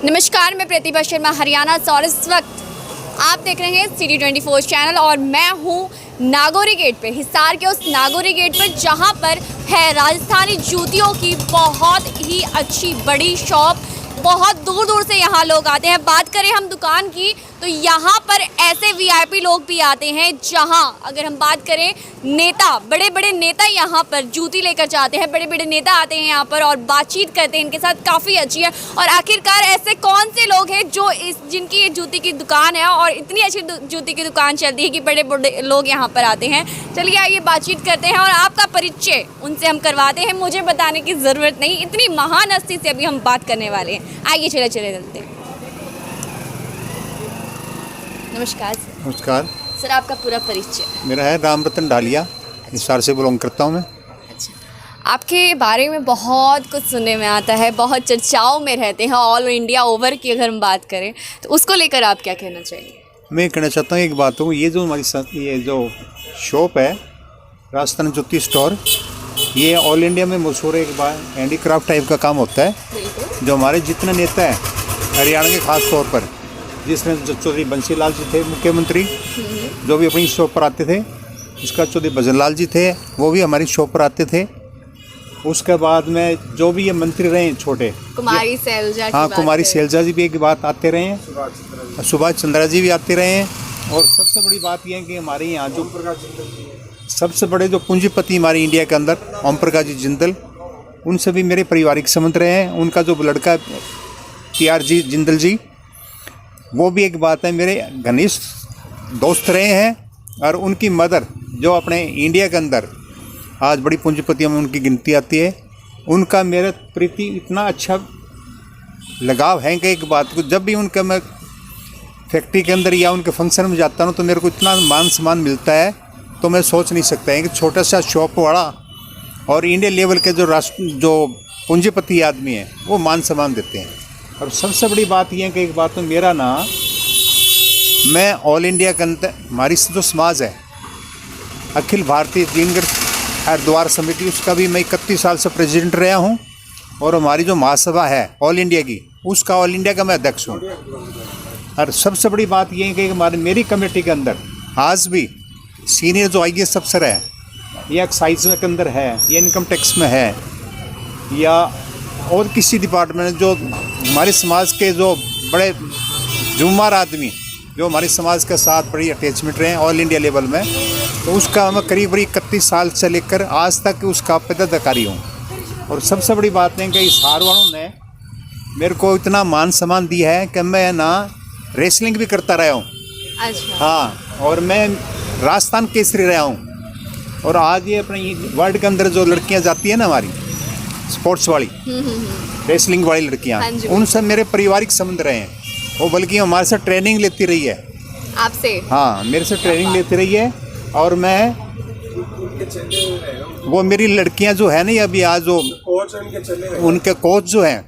नमस्कार, मैं प्रतिभा शर्मा हरियाणा से और इस वक्त आप देख रहे हैं City24 चैनल और मैं हूं नागौरी गेट पे, हिसार के उस नागौरी गेट पर जहां पर है राजस्थानी जूतियों की बहुत ही अच्छी बड़ी शॉप। बहुत दूर दूर से यहाँ लोग आते हैं। बात करें हम दुकान की तो यहाँ पर ऐसे वीआईपी लोग भी आते हैं जहाँ अगर हम बात करें नेता, बड़े बड़े नेता यहाँ पर जूती लेकर जाते हैं। बड़े बड़े नेता आते हैं यहाँ पर और बातचीत करते हैं इनके साथ, काफ़ी अच्छी है। और आखिरकार ऐसे कौन से लोग हैं जो जिनकी ये जूती की दुकान है और इतनी अच्छी जूती की दुकान चलती है कि बड़े बड़े लोग यहाँ पर आते हैं। चलिए आइए बातचीत करते हैं और आपका परिचय उनसे हम करवाते हैं। मुझे बताने की ज़रूरत नहीं, इतनी महान हस्ती से अभी हम बात करने वाले हैं। आइए चले चलते हैं। नमस्कार सर। नमस्कार सर, आपका पूरा परिचय? मेरा है राम रतन डालिया, हिसार से बिलोंग करता हूँ मैं। अच्छा, आपके बारे में बहुत कुछ सुनने में आता है, बहुत चर्चाओं में रहते हैं ऑल इंडिया ओवर की अगर हम बात करें तो उसको लेकर आप क्या कहना चाहेंगे? मैं कहना चाहता हूँ एक बात हो, ये जो हमारी ये जो शॉप है राजस्थान जूती स्टोर, ये ऑल इंडिया में मशहूर है। एक बार हैंडीक्राफ्ट टाइप का काम होता है। जो हमारे जितने नेता हैं हरियाणा के खास तौर पर, जिसमें चौधरी बंसी लाल जी थे मुख्यमंत्री, जो भी अपनी शॉप पर आते थे। उसका चौधरी भजन लाल जी थे, वो भी हमारी शॉप पर आते थे। उसके बाद में जो भी ये मंत्री रहे हैं छोटे, कुमारी सैलजा, हाँ कुमारी सैलजा जी भी एक बात आते रहे हैं, सुभाष चंद्रा जी भी आते रहे हैं। और सबसे बड़ी बात यह है कि हमारे यहाँ जो सबसे बड़े जो पूंजीपति हमारे इंडिया के अंदर ओम प्रकाश जी जिंदल, उनसे भी मेरे पारिवारिक संबंध रहे हैं। उनका जो लड़का PR जी जिंदल जी, वो भी एक बात है मेरे घनिष्ठ दोस्त रहे हैं। और उनकी मदर जो अपने इंडिया के अंदर आज बड़ी पूंजीपतियों में उनकी गिनती आती है, उनका मेरे प्रति इतना अच्छा लगाव है कि एक बात को जब भी उनका मैं फैक्ट्री के अंदर या उनके फंक्शन में जाता हूँ तो मेरे को इतना मान सम्मान मिलता है, तो मैं सोच नहीं सकता है कि छोटा सा शॉप वाला और इंडिया लेवल के जो पूंजीपति आदमी हैं वो मान सम्मान देते हैं। और सबसे बड़ी बात यह है कि एक बात तो मेरा ना, मैं ऑल इंडिया के अंदर हमारी जो समाज है अखिल भारतीय दीनदयाल हरिद्वार समिति, उसका भी मैं 31 साल से प्रेसिडेंट रहा हूँ। और हमारी जो महासभा है ऑल इंडिया की, उसका ऑल इंडिया का मैं अध्यक्ष हूँ। और सबसे बड़ी बात यह है कि हमारी मेरी कमेटी के अंदर आज भी सीनियर जो IAS अफसर है, या एक्साइज के अंदर है, या इनकम टैक्स में है, या और किसी डिपार्टमेंट, जो हमारे समाज के जो बड़े जुम्मेदार आदमी जो हमारे समाज के साथ बड़ी अटैचमेंट रहे हैं ऑल इंडिया लेवल में, तो उसका मैं करीब 31 साल से लेकर आज तक उसका पदाधिकारी हूँ। और सबसे बड़ी बात है कि हिसार वालों ने मेरे को इतना मान सम्मान दिया है कि मैं ना रेसलिंग भी करता रहा हूँ। अच्छा। हाँ, और मैं राजस्थान केसरी रहा हूँ। और आज ये अपने वर्ल्ड के अंदर जो लड़कियाँ जाती हैं ना हमारी स्पोर्ट्स वाली, रेसलिंग वाली लड़कियाँ, उनसे मेरे पारिवारिक संबंध रहे हैं। वो बल्कि हमारे से ट्रेनिंग लेती रही है आपसे? हाँ, मेरे से ट्रेनिंग लेती रही है। और मैं वो मेरी लड़कियां जो है ना अभी आज जो उनके कोच जो हैं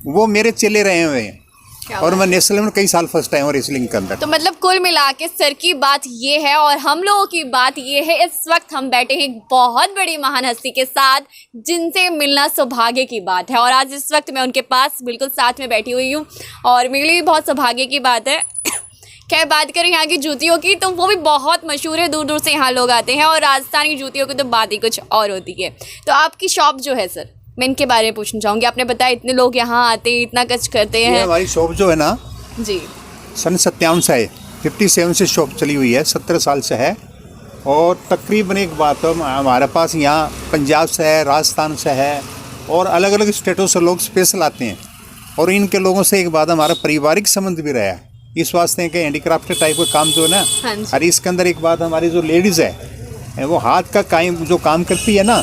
वो मेरे चले रहे हुए हैं। और मैं नेशनल में कई साल फर्स्ट टाइम हूँ रेसलिंग के अंदर। तो मतलब कुल मिला के सर की बात ये है और हम लोगों की बात ये है, इस वक्त हम बैठे हैं एक बहुत बड़ी महान हस्ती के साथ जिनसे मिलना सौभाग्य की बात है। और आज इस वक्त मैं उनके पास बिल्कुल साथ में बैठी हुई हूँ और मेरे लिए भी बहुत सौभाग्य की बात है। क्या बात करें यहाँ की जूतियों की, तो वो भी बहुत मशहूर है, दूर दूर से यहाँ लोग आते हैं। और राजस्थानी जूतियों की तो बात ही कुछ और होती है। तो आपकी शॉप जो है सर, मैं इनके बारे में पूछना चाहूँगी। आपने बताया इतने लोग यहाँ आते हैं, इतना कुछ करते हैं। हमारी शॉप जो है ना जी, सन 57 से है, 57 से शॉप चली हुई है, 17 साल से है। और तकरीबन एक बात है, हमारे पास यहाँ पंजाब से है, राजस्थान से है, और अलग अलग स्टेटों से लोग स्पेशल आते हैं। और इनके लोगों से एक बात, हमारा पारिवारिक संबंध भी रहा है इस वास्ते कि हैंडीक्राफ्ट टाइप का काम जो है ना। हाँ, और इसके अंदर एक बात, हमारी जो लेडीज़ है वो हाथ का काम जो काम करती है ना,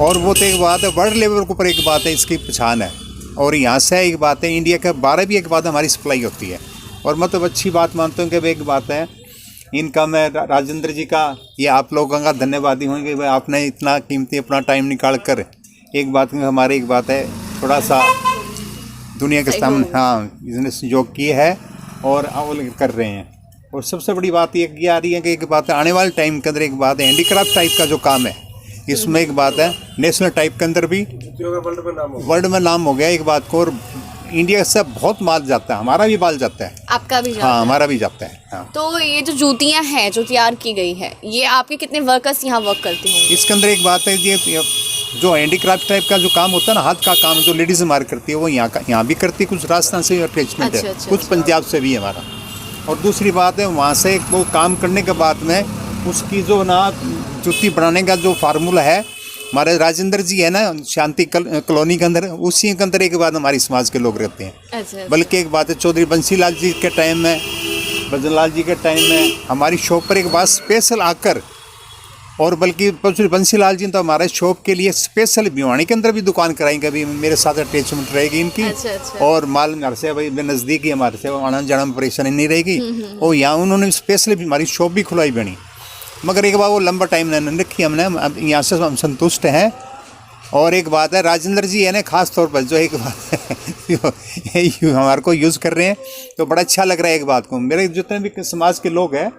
और वो तो एक बात है वर्ल्ड लेवल के ऊपर एक बात है, इसकी पहचान है। और यहाँ से एक बात है इंडिया के 12 भी एक बात हमारी सप्लाई होती है। और मतलब अच्छी बात मानता हूँ कि एक बात है, इनका मैं राजेंद्र जी का, ये आप लोगों का धन्यवादी हूँ कि भाई आपने इतना कीमती अपना टाइम निकाल कर एक बात में हमारी एक बात है थोड़ा सा दुनिया के सामने हाँ बिजनेस जो किए है और अवल कर रहे हैं। और सबसे बड़ी बात ये आ रही है कि एक बात है आने वाले टाइम के अंदर एक बात है हैंडीक्राफ्ट टाइप का जो काम है, इसमें एक बात है नेशनल टाइप के अंदर भी वर्ल्ड में नाम हो गया एक बात को। और इंडिया से बहुत माल जाता है, हमारा भी माल जाता है। आपका भी जाता हाँ, है? हमारा भी जाता है। हाँ। तो ये जो जूतियां हैं जो तैयार की गई है, ये आपके कितने वर्कर्स यहाँ वर्क करते होंगे? इसके अंदर एक बात है, ये जो हैंडीक्राफ्ट टाइप का जो काम होता है ना, हाथ का काम जो लेडीज हमारी करती है, वो यहाँ भी करती है, कुछ राजस्थान से अटैचमेंट है, कुछ पंजाब से भी है हमारा। और दूसरी बात है, वहाँ से वो काम करने के बाद में उसकी जो ना जूती बनाने का जो फार्मूला है, हमारे राजेंद्र जी है ना शांति कॉलोनी के अंदर, उसी के अंदर एक बात हमारी समाज के लोग रहते हैं। बल्कि एक बात है, चौधरी बंसीलाल जी के टाइम में, भजनलाल जी के टाइम में हमारी शॉप पर एक बात स्पेशल आकर, और बल्कि चौधरी बंसीलाल जी ने तो हमारे शॉप के लिए स्पेशल भिवानी के अंदर भी दुकान कराएंगे, अभी मेरे साथ अटैचमेंट रहेगी इनकी। और माल घर से भाई नज़दीक ही हमारे से, आना जाना में परेशानी नहीं रहेगी। और यहाँ उन्होंने स्पेशल हमारी शॉप भी खुलाई बनी, मगर एक बार वो लंबा टाइम नहीं रखी हमने, यहाँ से हम संतुष्ट हैं। और एक बात है, राजेंद्र जी है ना खास तौर पर जो एक बात हमारे को यूज़ कर रहे हैं, तो बड़ा अच्छा लग रहा है एक बात को। मेरे जितने भी समाज के लोग हैं,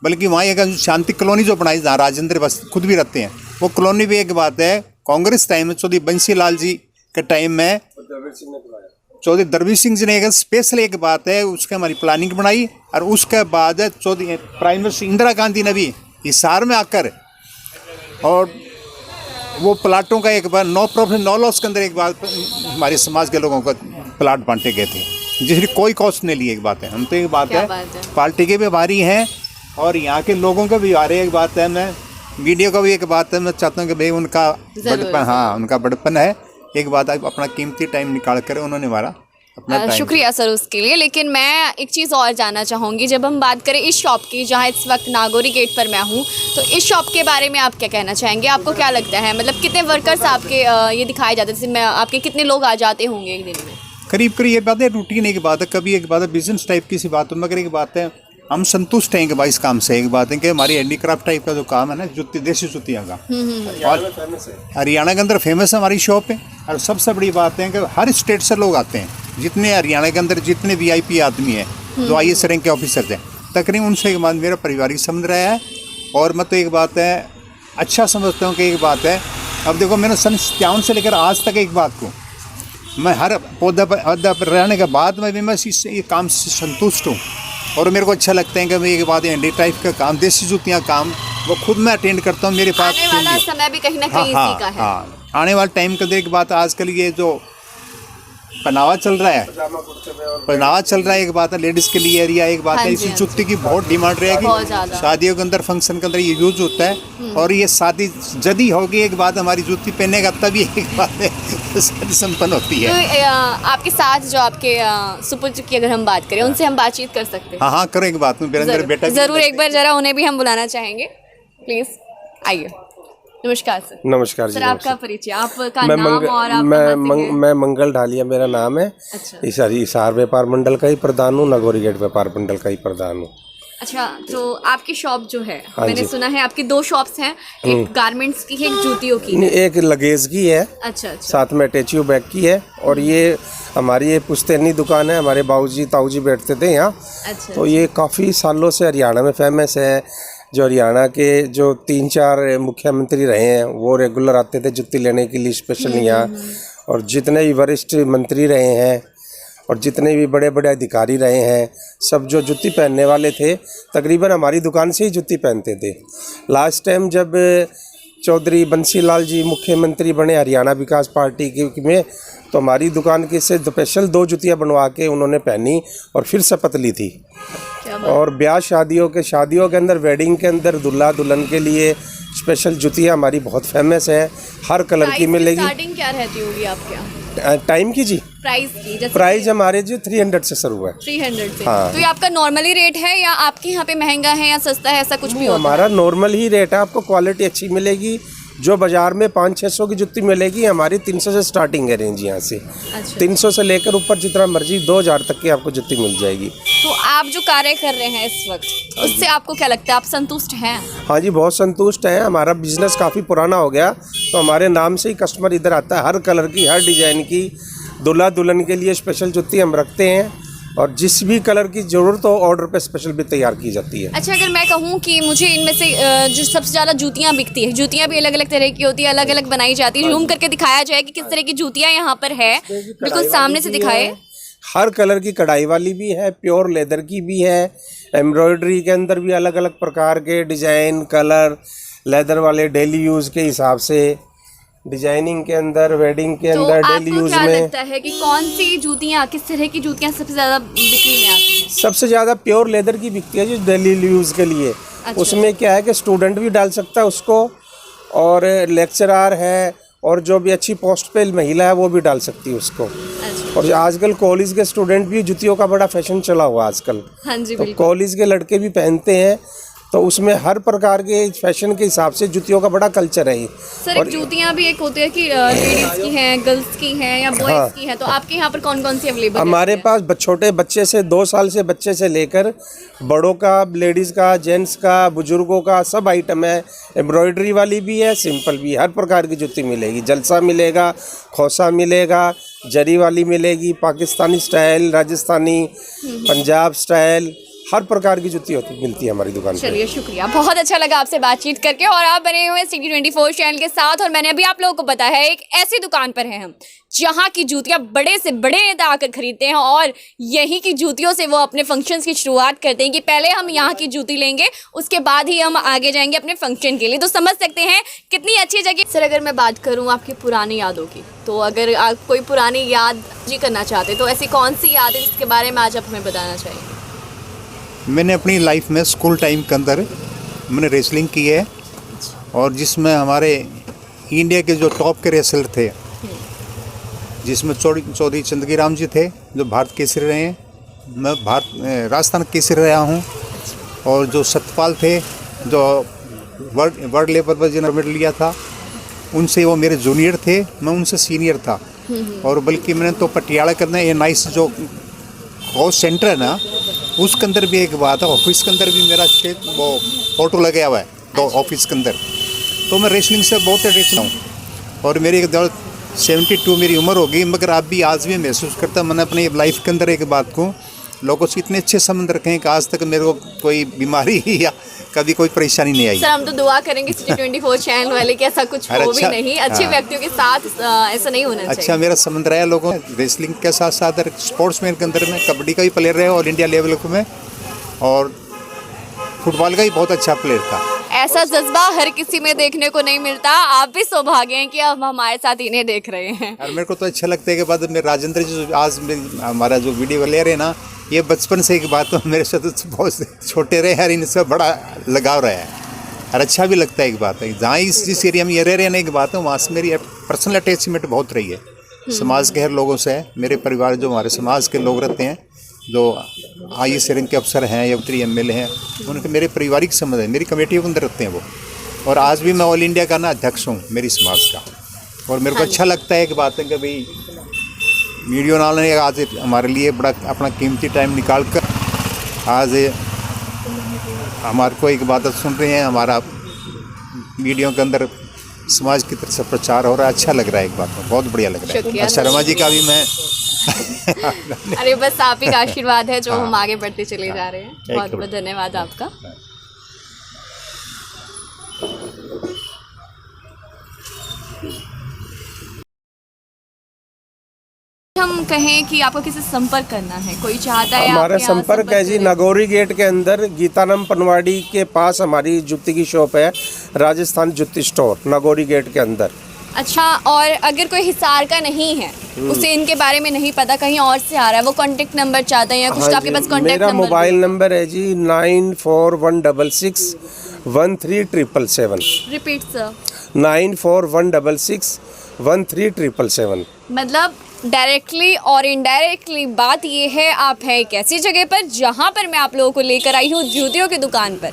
बल्कि वहाँ एक शांति कॉलोनी जो बनाई, जहाँ राजेंद्र बस खुद भी रहते हैं, वो कॉलोनी भी एक बात है, कांग्रेस टाइम में चौधरी बंसीलाल जी के टाइम में चौधरी दरवीर सिंह जी ने एक स्पेशल एक बात है, उसके हमारी प्लानिंग बनाई। और उसके बाद चौधरी प्राइम मिनिस्टर इंदिरा गांधी ने भी हिसार में आकर, और वो प्लाटों का एक बार नो प्रॉफिट नो लॉस के अंदर एक बार हमारे समाज के लोगों को प्लाट बांटे गए थे, जिसकी कोई कॉस्ट नहीं ली। एक बात है, हम तो एक बात है पार्टी के भी भारी हैं और यहाँ के लोगों का भी आ रही है। एक बात है, मैं मीडिया का भी एक बात है, मैं चाहता हूँ कि भाई उनका बड़पन, हाँ उनका बड़पन है। एक बात है, अपना कीमती टाइम निकाल कर उन्होंने हमारा अपना शुक्रिया सर उसके लिए। लेकिन मैं एक चीज़ और जानना चाहूँगी, जब हम बात करें इस शॉप की, जहाँ इस वक्त नागौरी गेट पर मैं हूँ, तो इस शॉप के बारे में आप क्या कहना चाहेंगे? आपको क्या लगता है, मतलब कितने वर्कर्स आपके ये दिखाए जाते हैं, जैसे मैं आपके कितने लोग आ जाते होंगे एक दिन में? करीब करीब ये बात है, रूटीन एक बात है, कभी एक बात है बिजनेस टाइप की सी बात हो, मगर एक बात है हम संतुष्ट हैं कि भाई इस काम से। एक बात है कि हमारी हैंडीक्राफ्ट टाइप का जो काम है ना, जुत्ती देसी जुतियाँ का, और हरियाणा के अंदर फेमस है हमारी शॉप है। और सबसे बड़ी बात है कि हर स्टेट से लोग आते हैं, जितने हरियाणा के अंदर जितने VIP आदमी हैं, जो IAS रैंक के ऑफिसर्स हैं, तकरीबन उनसे एक बात मेरा पारिवारिक संबंध रहा है। और मैं तो एक बात है अच्छा समझता हूँ कि एक बात है, अब देखो मैंने सन 57 से लेकर आज तक एक बात को, मैं हर पौधा पर रहने के बाद में भी मैं इस काम से संतुष्ट हूँ। और मेरे को अच्छा लगता है कि मैं एक बात हैंडी टाइप का काम, देसी जूतियाँ काम, वो खुद मैं अटेंड करता हूँ। मेरे पास आने वाला समय भी कहीं ना कहीं इसी का है। हाँ, आने वाले टाइम के अंदर एक बात, आजकल ये जो पहनावा चल रहा है, एक बात है लेडीज़ के लिए एरिया, एक बात है इसी जुत्ती की बहुत डिमांड रहेगी। शादियों के अंदर फंक्शन के अंदर ये यूज होता है, और ये शादी जदी होगी एक बात, हमारी जूती पहनेगा तभी एक बात है शादी संपन्न होती है। तो आपके साथ जो आपके सुपुत्र की अगर हम बात करें, उनसे हम बातचीत कर सकते हैं? हाँ करें, एक बात में बेटा जरूर एक बार जरा उन्हें भी हम बुलाना चाहेंगे, प्लीज आइए। नमस्कार सर। नमस्कार जी। सर आपका परिचय, आपका नाम और आप मैं मंगल ढालिया मेरा नाम है। अच्छा। हिसार व्यापार मंडल का ही प्रधान हूँ, नागौरी गेट व्यापार मंडल का ही प्रधान हूँ। अच्छा, तो आपकी शॉप जो है, मैंने सुना है आपकी 2 शॉप्स हैं, एक गारमेंट्स की है, एक जूतियों की है। एक लगेज की है, अच्छा। साथ में अटैचियो बैग की है, और ये हमारी ये पुश्तैनी दुकान है, हमारे बाबूजी ताऊजी बैठते थे यहाँ। अच्छा। तो ये काफ़ी सालों से हरियाणा में फेमस है। जो हरियाणा के जो 3-4 मुख्यमंत्री रहे हैं, वो रेगुलर आते थे जुत्ती लेने के लिए स्पेशल यहाँ। और जितने भी वरिष्ठ मंत्री रहे हैं और जितने भी बड़े बड़े अधिकारी रहे हैं, सब जो जुत्ती पहनने वाले थे तकरीबन हमारी दुकान से ही जुत्ती पहनते थे। लास्ट टाइम जब चौधरी बंसीलाल जी मुख्यमंत्री बने हरियाणा विकास पार्टी में, तो हमारी दुकान की से स्पेशल 2 जुतियाँ बनवा के उन्होंने पहनी और फिर शपथ ली थी। और ब्याह शादियों के अंदर, वेडिंग के अंदर दूल्हा दुल्हन के लिए स्पेशल जुतियाँ हमारी बहुत फेमस है, हर कलर की मिलेगी। स्टार्टिंग क्या रहती होगी आपके यहाँ टाइम की जी? प्राइस हमारे जी 300 से शुरू है। 300 से? हाँ। तो ये आपका नॉर्मली रेट है या आपके यहाँ पे महंगा है या सस्ता है, ऐसा कुछ भी होता है? हमारा नॉर्मल ही रेट है, आपको क्वालिटी अच्छी मिलेगी। जो बाजार में 500-600 की जुत्ती मिलेगी, हमारी 300 से स्टार्टिंग है रेंज यहाँ से। अच्छा। 300 से लेकर ऊपर जितना मर्जी 2000 तक की आपको जुत्ती मिल जाएगी। तो आप जो कार्य कर रहे हैं इस वक्त, उससे आपको क्या लगता है, आप संतुष्ट हैं? हाँ जी, बहुत संतुष्ट हैं। हमारा बिजनेस काफ़ी पुराना हो गया, तो हमारे नाम से ही कस्टमर इधर आता है। हर कलर की, हर डिज़ाइन की, दूल्हा दुल्हन के लिए स्पेशल जुत्ती हम रखते हैं, और जिस भी कलर की ज़रूरत हो ऑर्डर पे स्पेशल भी तैयार की जाती है। अच्छा, अगर मैं कहूँ कि मुझे इनमें से जो सबसे ज़्यादा जूतियाँ बिकती है, जूतियाँ भी अलग अलग तरह की होती है, अलग अलग बनाई जाती है, जूम करके दिखाया जाए कि किस तरह की जूतियाँ यहाँ पर है, बिल्कुल सामने से दिखाए। हर कलर की कढ़ाई वाली भी है, प्योर लेदर की भी है, एम्ब्रॉयडरी के अंदर भी अलग अलग प्रकार के डिजाइन, कलर, लेदर वाले डेली यूज़ के हिसाब से, डिजाइनिंग के अंदर, वेडिंग के तो अंदर, डेली आपको यूज़ क्या में। लगता है कि कौन सी जूतियाँ, किस तरह की जूतियाँ सबसे ज़्यादा बिक्री में आती हैं? सबसे ज़्यादा प्योर लेदर की बिकती है जो डेली यूज़ के लिए। अच्छा। उसमें क्या है कि स्टूडेंट भी डाल सकता है उसको, और लेक्चरर है, और जो भी अच्छी पोस्ट पे महिला है वो भी डाल सकती है उसको। अच्छा। और आजकल कॉलेज के स्टूडेंट भी जूतियों का बड़ा फैशन चला हुआ आजकल, हाँ जी, तो बिल्कुल। कॉलेज के लड़के भी पहनते हैं, तो उसमें हर प्रकार के फैशन के हिसाब से जूतियों का बड़ा कल्चर है ये। सर, एक जूतियाँ भी एक होती है कि लेडीज की हैं, गर्ल्स की हैं या बॉयज़ की हैं, तो आपके यहाँ पर कौन कौन सी अवेलेबल है? हमारे पास छोटे बच्चे से 2 साल से बच्चे से लेकर बड़ों का, लेडीज़ का, जेंट्स का, बुजुर्गों का सब आइटम है। एम्ब्रॉयडरी वाली भी है, सिंपल भी, हर प्रकार की जूती मिलेगी। जलसा मिलेगा, खोसा मिलेगा, जरी वाली मिलेगी, पाकिस्तानी स्टाइल, राजस्थानी, पंजाब स्टाइल, हर प्रकार की जूती मिलती है हमारी दुकान पर। चलिए, शुक्रिया, बहुत अच्छा लगा आपसे बातचीत करके। और आप बने हुए सिटी 24 चैनल के साथ, और मैंने अभी आप लोगों को बताया है एक ऐसी दुकान पर हैं हम जहां की जूतियां बड़े से बड़े नेता आकर खरीदते हैं, और यही की जूतियों से वो अपने फंक्शंस की शुरुआत करते हैं कि पहले हम यहाँ की जूती लेंगे, उसके बाद ही हम आगे जाएंगे अपने फंक्शन के लिए। तो समझ सकते हैं कितनी अच्छी जगह। सर, अगर मैं बात करूँ आपकी पुरानी यादों की, तो अगर आप कोई पुरानी याद जी करना चाहते तो ऐसी कौन सी याद है जिसके बारे में आज आप हमें बताना चाहिए? मैंने अपनी लाइफ में स्कूल टाइम के अंदर मैंने रेसलिंग की है, और जिसमें हमारे इंडिया के जो टॉप के रेसलर थे, जिसमें चौधरी चंदगी राम जी थे जो भारत केसरी रहे हैं, मैं राजस्थान केसरी रहा हूँ, और जो सतपाल थे जो वर्ल्ड लेवल पर जिन्होंने मेडल लिया था, उनसे वो मेरे जूनियर थे, मैं उनसे सीनियर था। और बल्कि मैंने तो पटियाला करना ये नाइस जो कोच सेंटर है ना, उसके अंदर भी एक बात है, ऑफिस के अंदर भी मेरा वो फोटो लगा हुआ है तो ऑफिस के अंदर। तो मैं रेसलिंग से बहुत अटैच हूँ, और मेरी 72 मेरी उम्र हो गई, मगर आप भी आज भी महसूस करता, मैंने अपनी लाइफ के अंदर एक बात को लोगों से इतने अच्छे संबंध रखे हैं कि आज तक मेरे को कोई बीमारी या कभी कोई परेशानी नहीं आई। सर, हम तो दुआ करेंगे सिटी 24 चैनल वाले कि ऐसा कुछ हो भी नहीं, अच्छे व्यक्तियों के साथ ऐसा नहीं होना चाहिए। अच्छा मेरा संबंध रहा है लोगों रेसलिंग के साथ साथ स्पोर्ट्समैन के अंदर में कबड्डी का भी प्लेयर रहा ऑल इंडिया लेवल में, और फुटबॉल का भी बहुत अच्छा प्लेयर था। ऐसा जज्बा हर किसी में देखने को नहीं मिलता। आप भी सौभाग्य हैं कि अब हमारे साथ इन्हें देख रहे हैं। और मेरे को तो अच्छा लगता है कि बाद में राजेंद्र जी आज हमारा जो वीडियो ले रहे हैं ना, ये बचपन से एक बात तो मेरे से तो बहुत छोटे रहे हैं, इनसे बड़ा लगाव रहा है, और अच्छा भी लगता है। एक बात है, जहाँ जिस एरिया में ये रह रहे हैं ना, एक बात है वहाँ से मेरी पर्सनल अटैचमेंट बहुत रही है समाज के हर लोगों से। मेरे परिवार जो हमारे समाज के लोग रहते हैं, जो IAS रैंक के अफसर हैं या उत्तरी MLA हैं, उनके मेरे पारिवारिक संबंध है, मेरी कमेटियों के अंदर रहते हैं वो। और आज भी मैं ऑल इंडिया का ना अध्यक्ष हूँ मेरी समाज का, और मेरे को अच्छा लगता है। एक बात है कि भाई मीडिया वालों ने आज हमारे लिए बड़ा अपना कीमती टाइम निकाल कर आज हमारे को एक बात सुन रहे हैं, हमारा मीडिया के अंदर समाज की तरफ से प्रचार हो रहा है, अच्छा लग रहा है। एक बात में बहुत बढ़िया लग रहा है। और शर्मा जी का भी मैं अरे बस आप ही का आशीर्वाद है जो हम आगे बढ़ते चले जा रहे हैं। बहुत बहुत धन्यवाद आपका। हम कहें कि आपको किसी से संपर्क करना है, कोई चाहता है हमारा आपके यहाँ संपर्क है जी, करे? नागौरी गेट के अंदर गीतानम पनवाड़ी के पास हमारी जूती की शॉप है, राजस्थान जूती स्टोर, नागौरी गेट के अंदर। अच्छा, और अगर कोई हिसार का नहीं है, उसे इनके बारे में नहीं पता, कहीं और से आ रहा है, वो कांटेक्ट नंबर चाहता है या कुछ, आपके पास कांटेक्ट मेरा नंबर? मोबाइल नंबर है जी 9416613777। Repeat sir. 9416613777। मतलब डायरेक्टली और इनडायरेक्टली बात ये है, आप है एक ऐसी जगह पर जहाँ पर मैं आप लोगों को लेकर आई हूँ जूतियों की दुकान पर,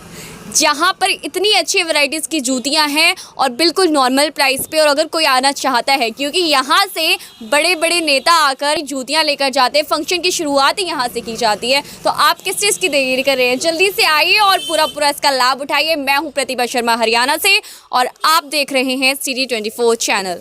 जहाँ पर इतनी अच्छी वैरायटीज़ की जूतियाँ हैं और बिल्कुल नॉर्मल प्राइस पे। और अगर कोई आना चाहता है, क्योंकि यहाँ से बड़े बड़े नेता आकर जूतियाँ लेकर जाते हैं, फंक्शन की शुरुआत ही यहाँ से की जाती है, तो आप किस चीज़ की देरी कर रहे हैं? जल्दी से आइए और पूरा इसका लाभ उठाइए। मैं हूँ प्रतिभा शर्मा हरियाणा से, और आप देख रहे हैं सिटी 24 चैनल।